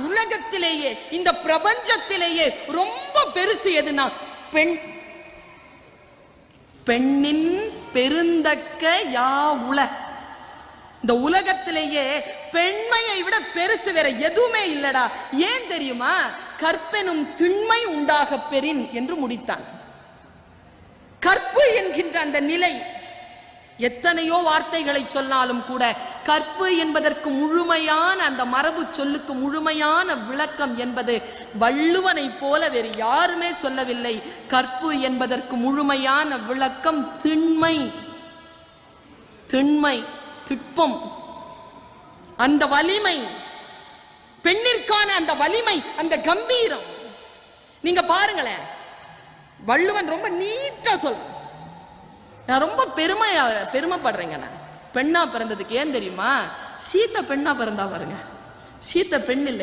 உலகத்திலேயே இந்த பிரபஞ்சத்திலேயே ரொம்ப பெருசு எதுனா பெண். பெண்ணின் பெருந்தக்க யாவுல. இந்த உலகத்திலேயே பெண்மையை விட பெருசு வேற எதுவுமே இல்லடா. ஏன் தெரியுமா? கற்பெனும் திண்மை உண்டாக பெறின் என்று முடித்தான். கற்பு என்கின்ற அந்த நிலை எத்தனையோ வார்த்தைகளை சொன்னாலும் கூட கற்பு என்பதற்கு முழுமையான அந்த மரபு சொல்லுக்கு முழுமையான விளக்கம் என்பது வள்ளுவனை போல வேறு யாருமே சொல்லவில்லை. கற்பு என்பதற்கு முழுமையான விளக்கம் திண்மை, திண்மை, திட்பம், அந்த வலிமை, பெண்ணிற்கான அந்த வலிமை, அந்த கம்பீரம். நீங்க பாருங்களேன், வள்ளுவன் ரொம்ப நீட்டா சொல்ல. நான் ரொம்ப பெருமைப்படுறேங்க நான் பெண்ணா பிறந்ததுக்கு. ஏன் தெரியுமா? சீத்தை பெண்ணா பிறந்தா பாருங்க. சீத்தை பெண் இல்லை.